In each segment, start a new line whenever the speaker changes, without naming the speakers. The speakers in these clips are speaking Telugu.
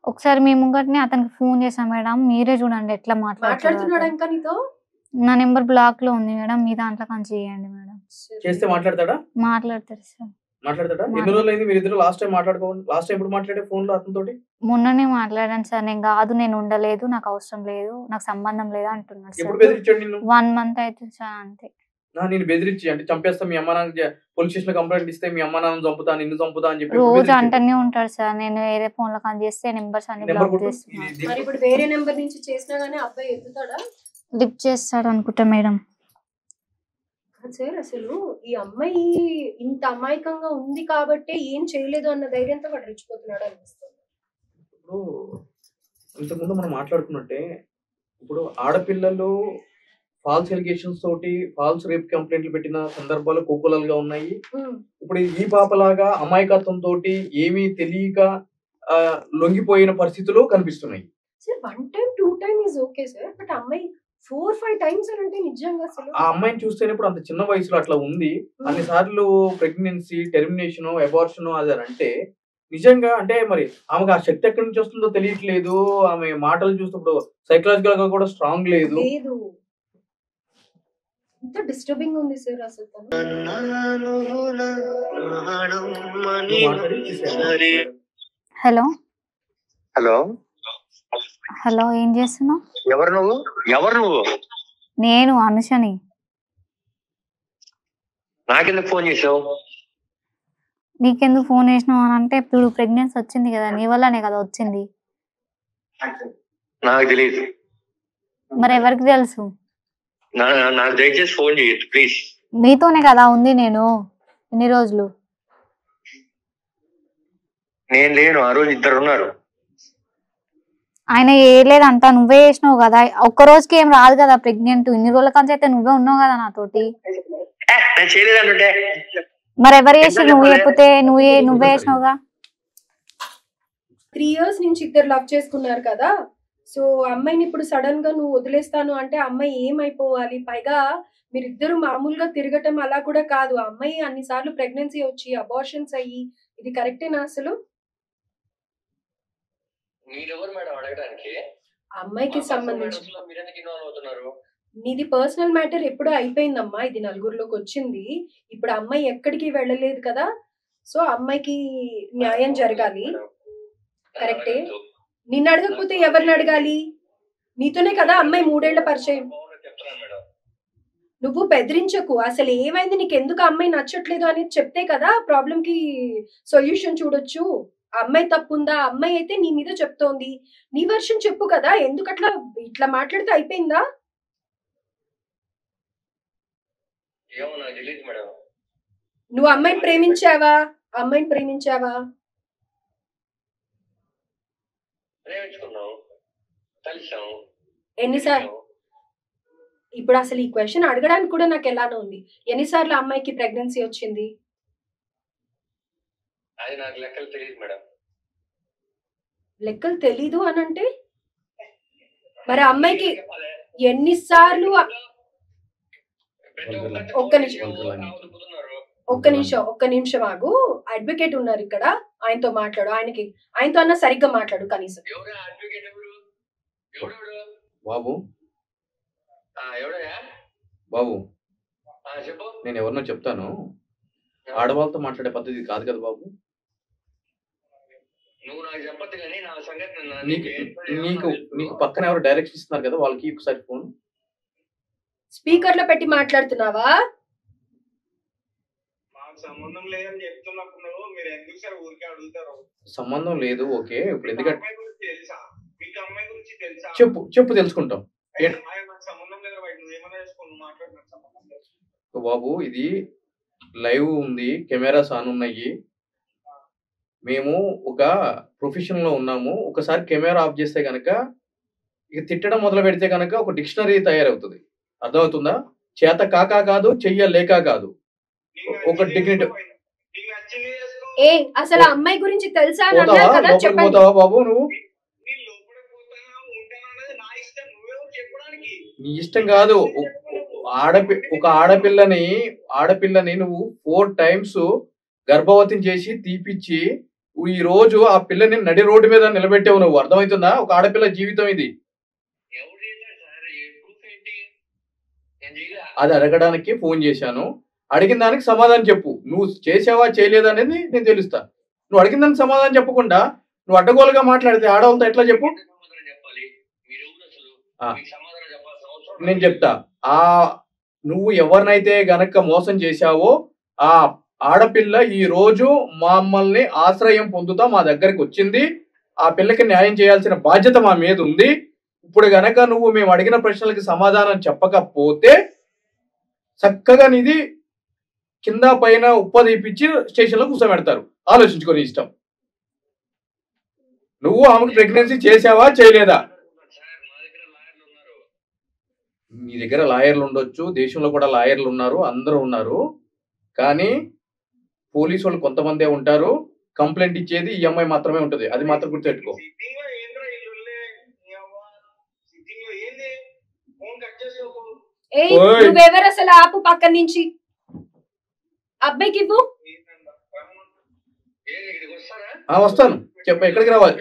ఒకసారి మీ ముంగటనే అతనికి ఫోన్ చేశా మేడం. మీరే చూడండి ఎట్లా మాట్లాడుతాడో
మాట్లాడుతున్నాడా
అతను.
ఇంకా నీతో?
నా నంబర్ బ్లాక్‌లో ఉంది మేడం. మీ దాంట్లో కాంచి చేయండి మేడం.
చేస్తే మాట్లాడతాడా?
మాట్లాడతాడు సార్.
మాట్లాడతాడా? ఎన్ని
మాట్లాడు.
రోజులైంది మీరిద్దరు లాస్ట్ టైమ్ లాస్ట్ టైమ్ ఎప్పుడు మాట్లాడారు ఫోన్‌లో అతనితోటి?
మొన్ననే మాట్లాడాను సార్. నేను గాదు, నేను ఉండలేదు, నాకు అవసరం లేదు, నాకు సంబంధం లేదు అంటున్నాడు సార్.
ఎప్పుడు బెదిరించాడు నిన్ను?
1 మంత్ అయితుంది సార్ అంతే.
నిన్ను బెదిరించి అంటే చంపేస్తా మీ అమ్మ నాన్నకి పోలీస్ స్టేషన్‌లో కంప్లెయింట్ ఇస్తే మీ అమ్మ నాన్నని చంపుతా, నిన్ను చంపుతా అని చెప్పి
రోజు
బెదిరించాడు.
అంటనే ఉంటాడు సార్. నేను వేరే ఫోన్‌లో కాల్ చేస్తే నంబర్స్ అన్ని
నెంబర్
బ్లాక్
కొట్టు.
చేస్తున్నా.
మరి ఇప్పుడు వేరే నెంబర్ నుంచి చేసినా గానీ అబ్బాయి ఎత్తుతాడా?
లిఫ్ట్ చేస్తాడు అనుకుంటా మేడం.
సార్ అసలు ఈ అమ్మాయి ఇంత అమాయకంగా ఉంది కాబట్టి ఏం చేయలేదు అన్న ధైర్యంతో వాడు రెచ్చిపోతున్నాడు అనిపిస్తుంది.
ఇప్పుడు ఇంతకుముందు మనం మాట్లాడుకున్నట్టే ఇప్పుడు ఆడపిల్లలు ఫాల్స్ ఎలిగేషన్స్ తోటి ఫాల్స్ రేప్ కంప్లైంట్లు పెట్టిన సందర్భాలు కోకొల్లలుగా ఉన్నాయి. ఇప్పుడు ఈ పాపలాగా అమాయకత్వం తోటి ఏమీ తెలియక లొంగిపోయిన పరిస్థితులు కనిపిస్తున్నాయి.
Sir 1 time 2 time is okay sir. But అమ్మాయి 4-5 టైమ్స్ అని అంటే నిజంగా అసలు
ఆ అమ్మాయిని చూస్తేనే ఇప్పుడు అంత చిన్న వయసులో అట్లా ఉంది. అన్ని సార్లు ప్రెగ్నెన్సీ, టెర్మినేషన్, అబార్షన్ అది అంటే నిజంగా అంటే మరి ఆమెకు ఆ శక్తి ఎక్కడి నుంచి వస్తుందో తెలియట్లేదు. ఆమె మాటలు చూసినప్పుడు సైకలాజికల్ గా కూడా స్ట్రాంగ్ లేదు.
లేదు. ఎంత డిస్టర్బింగ్ ఉంది సార్ అసలు తను.
హలో
హలో
హలో ఏం చేస్తున్నావు?
ఎవరు నువ్వు?
నేను అనుషని.
నాకెందుకు ఫోన్ చేసావు?
నీకెందుకు ఫోన్ చేసినావు అని అంటే ఇప్పుడు ప్రెగ్నెన్సీ వచ్చింది కదా, నీ వల్లనే కదా వచ్చింది.
నాకు తెలియదు.
మరి ఎవరికి తెలుసు?
నాకు దయచేసి ఫోన్ చేయొద్దు ప్లీజ్.
మీతోనే కదా ఉంది నేను ఇన్ని రోజులు.
నేను లేను, ఆ రోజు ఇద్దరు ఉన్నారు.
ఆయన ఏలేదంతా నువ్వే చేసినావు కదా. ఒక్క రోజుకి ఏం రాదు కదా ప్రెగ్నెంట్. ఇన్ని రోజుల కంచి అయితే నువ్వే ఉన్నావు కదా నాతోటి.
నేను చేయలేదంటే
మరి ఎవరు చేసి నువ్వు చెప్పితే నువ్వే చేసినావుగా.
3 years నుంచి ఇద్దరు లవ్ చేసుకున్నారు కదా. సో అమ్మాయిని ఇప్పుడు సడన్ గా నువ్వు వదిలేస్తాను అంటే అమ్మాయి ఏమైపోవాలి? పైగా మీరిద్దరు మామూలుగా తిరగటం అలా కూడా కాదు. అమ్మాయి అన్నిసార్లు ప్రెగ్నెన్సీ వచ్చి అబార్షన్స్ అయ్యి ఇది కరెక్టేనా అసలు?
మీరెవరు మేడం అడగడానికి?
అమ్మాయికి సంబంధించి నీది పర్సనల్ మ్యాటర్ ఎప్పుడో అయిపోయిందమ్మా. ఇది నలుగురిలోకి వచ్చింది. ఇప్పుడు అమ్మాయి ఎక్కడికి వెళ్ళలేదు కదా. సో అమ్మాయికి న్యాయం జరగాలి. కరెక్టే. నిన్ను అడగకపోతే ఎవరిని అడగాలి? నీతోనే కదా అమ్మాయి 3 ఏళ్ల పరిచయం. నువ్వు బెదిరించకు. అసలు ఏమైంది, నీకు ఎందుకు అమ్మాయి నచ్చట్లేదు అనేది చెప్తే కదా ప్రాబ్లం కి సొల్యూషన్ చూడొచ్చు. అమ్మాయి తప్పుందా? అమ్మాయి అయితే నీ మీద చెప్తోంది. నీ వర్షన్ చెప్పు కదా. ఎందుకు అట్లా ఇట్లా మాట్లాడితే అయిపోయిందా? నువ్వు అమ్మాయిని ప్రేమించావా? ఎన్నిసార్లు? ఇప్పుడు అసలు ఈ క్వశ్చన్ అడగడానికి కూడా నాకు ఎలానో ఉంది. ఎన్నిసార్లు అమ్మాయికి ప్రెగ్నెన్సీ వచ్చింది?
అది నాకు లెక్కలు తెలియదు మేడం.
లెక్కలు తెలీదు అనంటే మరి అమ్మాయికి ఎన్నిసార్లు? ఒక్క నిమిషం ఆగు. అడ్వకేట్ ఉన్నారు ఇక్కడ, ఆయనతో మాట్లాడు. ఆయనతో అన్న సరిగ్గా మాట్లాడు కనీసం.
బాబు నేను ఎవరినో చెప్తాను. ఆడవాళ్ళతో మాట్లాడే పద్ధతి కాదు కదా బాబు. నీకు పక్కన ఎవరు డైరెక్షన్ ఇస్తున్నారు కదా, వాళ్ళకి ఒకసారి ఫోన్
స్పీకర్ లో పెట్టి మాట్లాడుతున్నావా?
సంబంధం లేదు. ఓకే, ఇప్పుడు ఎందుకంటే చెప్పు తెలుసుకుంటాం. బాబు ఇది లైవ్ ఉంది, కెమెరాస్ ఆన్ ఉన్నాయి. మేము ఒక ప్రొఫెషన్ లో ఉన్నాము. ఒకసారి కెమెరా ఆఫ్ చేస్తే గనక ఇక తిట్టడం మొదలు పెడితే గనక ఒక డిక్షనరీ తయారవుతుంది. అర్థమవుతుందా? చేత కాకా కాదు, చెయ్యలేక కాదు, ఒక డిగ్నిటీ.
అసలు అమ్మాయి గురించి తెలుసా?
పోతావా బాబు నువ్వు? నీ ఇష్టం కాదు. ఒక ఆడపిల్లని నువ్వు 4 times గర్భవతిని చేసి తీపిచ్చి ఈ రోజు ఆ పిల్లని నడి రోడ్డు మీద నిలబెట్టావు నువ్వు, అర్థమవుతుందా? ఒక ఆడపిల్ల జీవితం ఇది.
ఎవరు చేశారు సార్? ఏ ప్రూఫ్ ఏంటి? నేను చేయలే.
అది అడగడానికి ఫోన్ చేశాను. అడిగిన దానికి సమాధానం చెప్పు. నువ్వు చేసావా చేయలేదా అనేది నేను తెలుస్తా. నువ్వు అడిగిన దానికి సమాధానం చెప్పకుండా నువ్వు అడ్డగోలుగా మాట్లాడితే ఆడవాళ్ళతో ఎట్లా చెప్పు?
సమాధానం చెప్పాలి. మీరు ఎవరు అసలు?
ఆ.
మీకు సమాధానం చెప్పాల్సిన అవసరం
నేను చెప్తా. ఆ నువ్వు ఎవరినైతే గనక మోసం చేశావో ఆ ఆడపిల్ల ఈ రోజు మమ్మల్ని ఆశ్రయం పొందుతా మా దగ్గరికి వచ్చింది. ఆ పిల్లకి న్యాయం చేయాల్సిన బాధ్యత మా మీద ఉంది. ఇప్పుడు గనక నువ్వు మేము అడిగిన ప్రశ్నలకి సమాధానం చెప్పకపోతే చక్కగా నీది కింద పైన ఉప్పదీపించి స్టేషన్లో కూర్చోబెడతారు. ఆలోచించుకొని ఇష్టం. నువ్వు ఆమెకు ప్రెగ్నెన్సీ చేసావా చేయలేదా?
సార్, మా దగ్గర లాయర్లు ఉన్నారు.
మీ దగ్గర లాయర్లు ఉండొచ్చు, దేశంలో కూడా లాయర్లు ఉన్నారు, అందరూ ఉన్నారు. కానీ పోలీసు వాళ్ళు కొంతమందే ఉంటారు. కంప్లైంట్ ఇచ్చేది ఈ అమ్మాయి మాత్రమే ఉంటుంది. అది మాత్రం గుర్తుపెట్టుకో.
సిట్టింగ్లో ఏంద్రా ఈ లొల్లే? నీ అవ్వ. సిట్టింగ్లో ఏంది? ఫోన్ కట్ చేసుకోకు.
ఏయ్,
ఓయ్.
నువ్వెవరు అసలు? ఆపు పక్కన నుంచి. అబ్బాయికి ఇవ్వు.
ఏంది ఇక్కడికి వస్తారా?
వస్తాను. చెప్ప ఎక్కడికి రావాలి?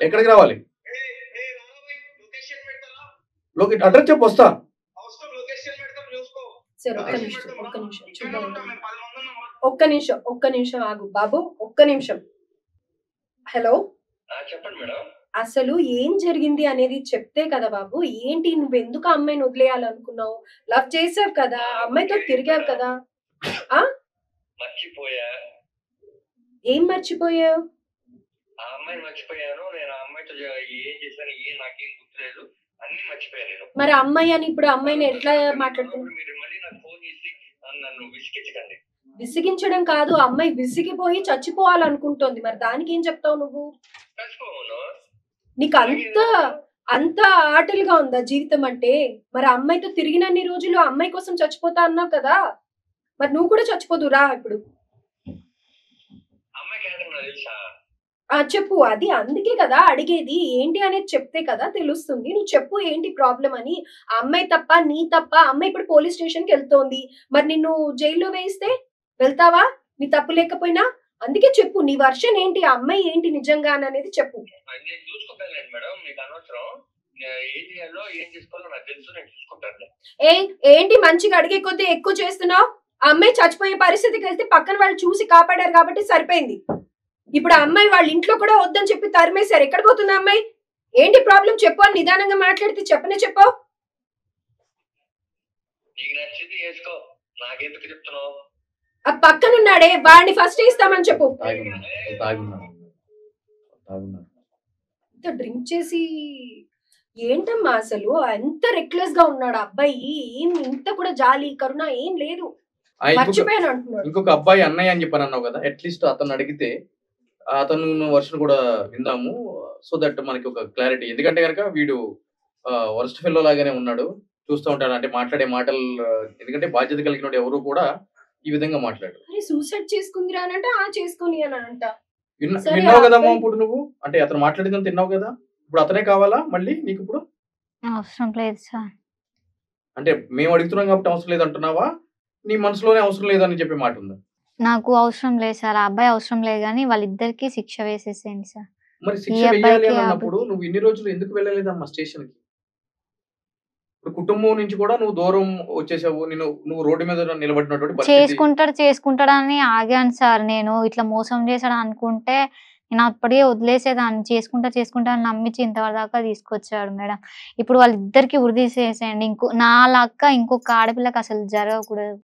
ఎక్కడికి రావాలి?
లొకేషన్ పెడతారా?
అడ్రస్ చెప్పు, వస్తా.
అవసరం లొకేషన్ పెడతాం, చూసుకో.
సరే ఒక్క నిమిషం చూద్దాం.
మేము 10 మంది ఉన్నాం.
ఒక్క నిమిషం ఆగు బాబు, ఒక్క నిమిషం. హలో,
చెప్పండి మేడం.
అసలు ఏం జరిగింది అనేది చెప్తే కదా బాబు. ఏంటి, నువ్వు ఎందుకు ఆ అమ్మాయిని వదిలేయాలనుకున్నావు? లవ్ చేసావు కదా, ఆ అమ్మాయితో తిరిగావు కదా.
మర్చిపోయా.
ఏం మర్చిపోయావు?
ఆ అమ్మాయిని మర్చిపోయాను. నేను ఆ అమ్మాయితో ఏం చేశాను నాకేం గుర్తులేదు. అన్ని మర్చిపోయాను నేను.
మరి ఆ అమ్మాయి అని ఇప్పుడు అమ్మాయిని ఎట్లా మాట్లాడుతున్నావు?
మీరు మళ్ళీ నాకు ఫోన్ చేసి నన్ను విసిగించకండి.
విసిగించడం కాదు, ఆ అమ్మాయి విసిగిపోయి చచ్చిపోవాలనుకుంటోంది. మరి దానికి ఏం చెప్తావు నువ్వు?
చచ్చిపోను.
నీకు అంత ఆటలుగా ఉందా జీవితం అంటే? మరి ఆ అమ్మాయితో తిరిగినన్ని రోజులు ఆ అమ్మాయి కోసం చచ్చిపోతా అన్నావు కదా, మరి నువ్వు కూడా చచ్చిపోదురా ఇప్పుడు?
అమ్మాయికి ఏదన్నా తెలుసా?
చెప్పు. అది అందుకే కదా అడిగేది. ఏంటి అనేది చెప్తే కదా తెలుస్తుంది. నువ్వు చెప్పు ఏంటి ప్రాబ్లం అని. ఆ అమ్మాయి తప్ప నీ తప్ప? అమ్మాయి ఇప్పుడు పోలీస్ స్టేషన్ కి వెళ్తోంది. మరి నిన్ను జైల్లో వేయిస్తే వెళ్తావా? నీ తప్పు లేకపోయినా? అందుకే చెప్పు, నీ వర్షన్ ఏంటి, ఆ అమ్మాయి ఏంటి నిజంగా అనేది చెప్పు.
నేను చూసుకుంటాను మేడం, మీకు అనవసరం. ఏం చేయాలో ఏం చేసుకోవాలో నాకు తెలుసు, నేను చూసుకుంటాను.
ఏంటి మంచిగా అడిగే కొద్దీ ఎక్కువ చేస్తున్నావు? ఆ అమ్మాయి చచ్చిపోయే పరిస్థితికి వెళ్తే పక్కన వాళ్ళు చూసి కాపాడారు కాబట్టి సరిపోయింది. ఇప్పుడు ఆ అమ్మాయి వాళ్ళ ఇంట్లో కూడా వద్దని చెప్పి తరిమేశారు. ఎక్కడ పోతుంది ఆ అమ్మాయి? ఏంటి ప్రాబ్లం చెప్పు అని నిదానంగా మాట్లాడితే చెప్పనే చెప్పావు.
నీకు నచ్చింది వేసుకో, నాకెందుకు చెప్తున్నావు?
ఆ పక్కనున్నాడే వాడిని ఫస్ట్ ఇస్తామని చెప్పు. డ్రింక్ చేసి ఏంటమ్మా అసలు అంత రెక్లెస్ గా ఉన్నాడు అబ్బాయి. ఏం ఇంత కూడా జాలి కరుణ ఏం లేదు. మర్చిపోయాను అంటున్నాడు.
ఇంకొక అబ్బాయి అన్నయ్య అని చెప్పని అన్నావు కదా, అట్లీస్ట్ అతను అడిగితే అతను వర్షన్ కూడా విందాము. సో దట్ మనకి ఒక క్లారిటీ. ఎందుకంటే కనుక వీడు వర్స్ట్ ఫెల్లో లాగానే ఉన్నాడు. చూస్తూ ఉంటాడు అంటే మాట్లాడే మాటలు. ఎందుకంటే బాధ్యత కలిగిన ఎవరు కూడా ఈ విధంగా మాట్లాడు.
సూసైడ్ చేసుకుందిరా అని అంటే చేసుకుని అని అంట.
విన్నావు కదమ్మా ఇప్పుడు నువ్వు? అంటే అతను మాట్లాడిందని తిన్నావు కదా, ఇప్పుడు అతనే కావాలా మళ్ళీ నీకు? ఇప్పుడు
అవసరం లేదు సార్.
అంటే మేము అడుగుతున్నాం కాబట్టి అవసరం లేదు అంటున్నావా? నీ మనసులోనే అవసరం లేదని చెప్పే మాట ఉందా?
నాకు అవసరం లేదు సార్, ఆ అబ్బాయి అవసరం లేదు, కానీ వాళ్ళిద్దరికి శిక్ష వేసేసేయండి సార్.
మరి శిక్ష వేయాలి అని అన్నప్పుడు నువ్వు ఇన్ని రోజులు ఎందుకు వెళ్ళలేదమ్మా స్టేషన్ కి? ఇప్పుడు కుటుంబం నుంచి కూడా నువ్వు దూరం వచ్చేసావు. నువ్వు రోడ్డు మీద నిలబడినటువంటి పరిస్థితి.
చేసుకుంటాడని ఆగాను సార్. నేను ఇట్లా మోసం చేశాడు అనుకుంటే నేను అప్పటికే వదిలేసేదాన్ని. చేసుకుంటా అని నమ్మించి ఇంతవరకు దాకా తీసుకొచ్చాడు మేడం. ఇప్పుడు వాళ్ళిద్దరికి ఉరి తీసేసేయండి. నా లక్క ఇంకొక ఆడపిల్లకి అసలు జరగకూడదు.